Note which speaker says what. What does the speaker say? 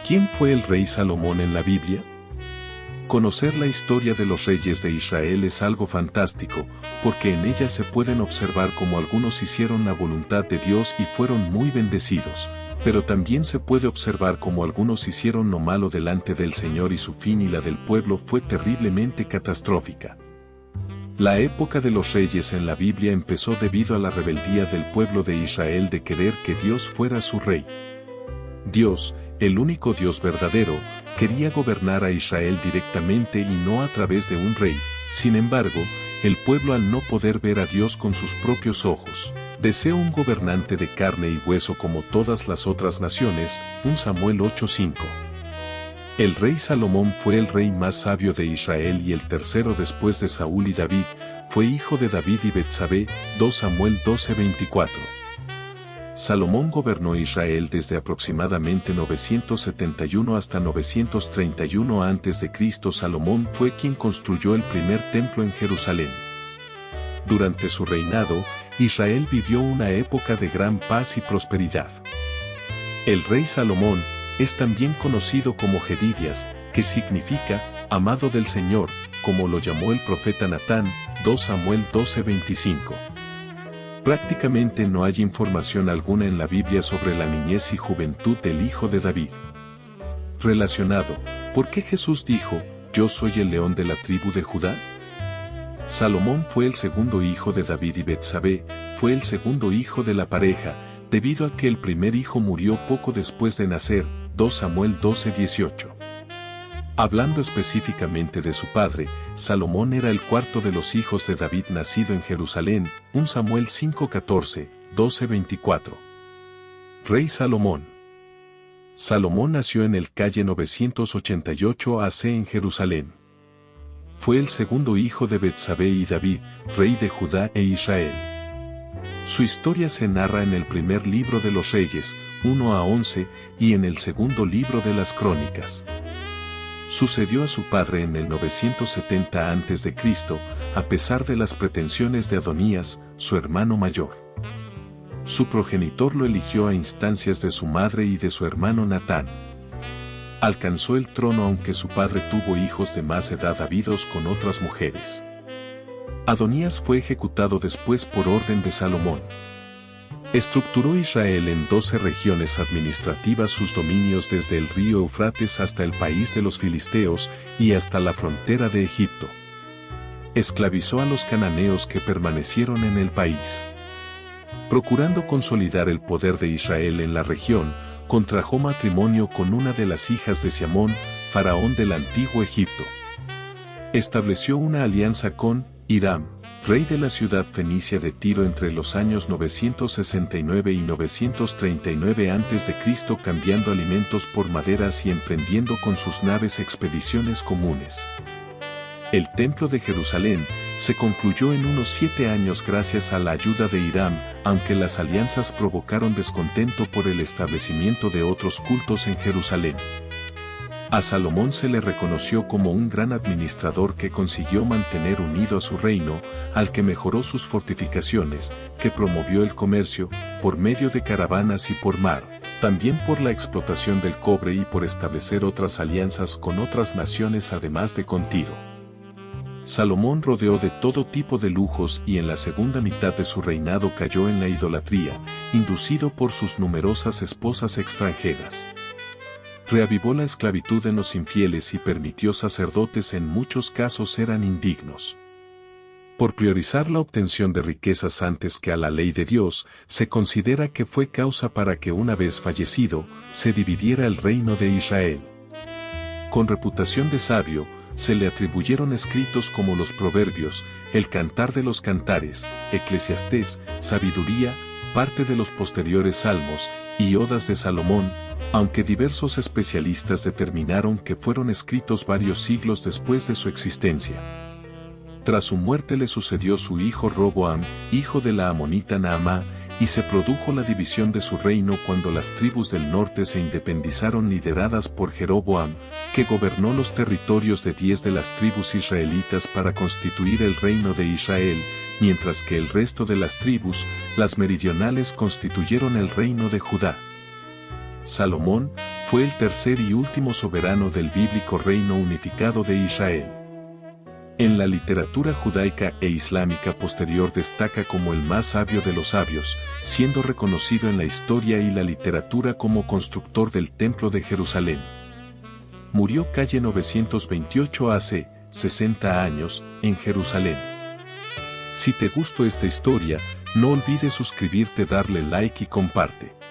Speaker 1: ¿Quién fue el rey Salomón en la Biblia? Conocer la historia de los reyes de Israel es algo fantástico, porque en ella se pueden observar cómo algunos hicieron la voluntad de Dios y fueron muy bendecidos, pero también se puede observar cómo algunos hicieron lo malo delante del Señor y su fin y la del pueblo fue terriblemente catastrófica. La época de los reyes en la Biblia empezó debido a la rebeldía del pueblo de Israel de querer que Dios fuera su rey. Dios, el único Dios verdadero, quería gobernar a Israel directamente y no a través de un rey. Sin embargo, el pueblo al no poder ver a Dios con sus propios ojos, deseó un gobernante de carne y hueso como todas las otras naciones. 1 Samuel 8:5. El rey Salomón fue el rey más sabio de Israel y el tercero después de Saúl y David, fue hijo de David y Betsabé. 2 Samuel 12:24. Salomón gobernó Israel desde aproximadamente 971 hasta 931 a.C. Salomón fue quien construyó el primer templo en Jerusalén. Durante su reinado, Israel vivió una época de gran paz y prosperidad. El rey Salomón es también conocido como Jedidias, que significa amado del Señor, como lo llamó el profeta Natán. 2 Samuel 12:25. Prácticamente no hay información alguna en la Biblia sobre la niñez y juventud del hijo de David. Relacionado, ¿por qué Jesús dijo, yo soy el león de la tribu de Judá? Salomón fue el segundo hijo de David y Betsabé, fue el segundo hijo de la pareja, debido a que el primer hijo murió poco después de nacer. 2 Samuel 12:18. Hablando específicamente de su padre, Salomón era el cuarto de los hijos de David nacido en Jerusalén. 1 Samuel 5:14, 12:24. Rey Salomón. Salomón nació en el calle 988 AC en Jerusalén. Fue el segundo hijo de Betsabé y David, rey de Judá e Israel. Su historia se narra en el primer libro de los Reyes, 1 a 11, y en el segundo libro de las Crónicas. Sucedió a su padre en el 970 a.C., a pesar de las pretensiones de Adonías, su hermano mayor. Su progenitor lo eligió a instancias de su madre y de su hermano Natán. Alcanzó el trono aunque su padre tuvo hijos de más edad habidos con otras mujeres. Adonías fue ejecutado después por orden de Salomón. Estructuró Israel en 12 regiones administrativas, sus dominios desde el río Eufrates hasta el país de los filisteos y hasta la frontera de Egipto. Esclavizó a los cananeos que permanecieron en el país. Procurando consolidar el poder de Israel en la región, contrajo matrimonio con una de las hijas de Siamón, faraón del antiguo Egipto. Estableció una alianza con Hiram, rey de la ciudad fenicia de Tiro entre los años 969 y 939 a.C., cambiando alimentos por maderas y emprendiendo con sus naves expediciones comunes. El templo de Jerusalén se concluyó en unos 7 años gracias a la ayuda de Hiram, aunque las alianzas provocaron descontento por el establecimiento de otros cultos en Jerusalén. A Salomón se le reconoció como un gran administrador que consiguió mantener unido a su reino, al que mejoró sus fortificaciones, que promovió el comercio, por medio de caravanas y por mar, también por la explotación del cobre y por establecer otras alianzas con otras naciones además de con Tiro. Salomón rodeó de todo tipo de lujos y en la segunda mitad de su reinado cayó en la idolatría, inducido por sus numerosas esposas extranjeras. Reavivó la esclavitud en los infieles y permitió sacerdotes en muchos casos eran indignos. Por priorizar la obtención de riquezas antes que a la ley de Dios, se considera que fue causa para que una vez fallecido, se dividiera el reino de Israel. Con reputación de sabio, se le atribuyeron escritos como los Proverbios, el Cantar de los Cantares, Eclesiastés, Sabiduría, parte de los posteriores Salmos, y Odas de Salomón, aunque diversos especialistas determinaron que fueron escritos varios siglos después de su existencia. Tras su muerte le sucedió su hijo Roboam, hijo de la amonita Naamá, y se produjo la división de su reino cuando las tribus del norte se independizaron lideradas por Jeroboam, que gobernó los territorios de 10 de las tribus israelitas para constituir el reino de Israel, mientras que el resto de las tribus, las meridionales, constituyeron el reino de Judá. Salomón Fue el tercer y último soberano del bíblico reino unificado de Israel. En la literatura judaica e islámica posterior destaca como el más sabio de los sabios, siendo reconocido en la historia y la literatura como constructor del Templo de Jerusalén. Murió calle 928 hace 60 años, en Jerusalén. Si te gustó esta historia, no olvides suscribirte, darle like y comparte.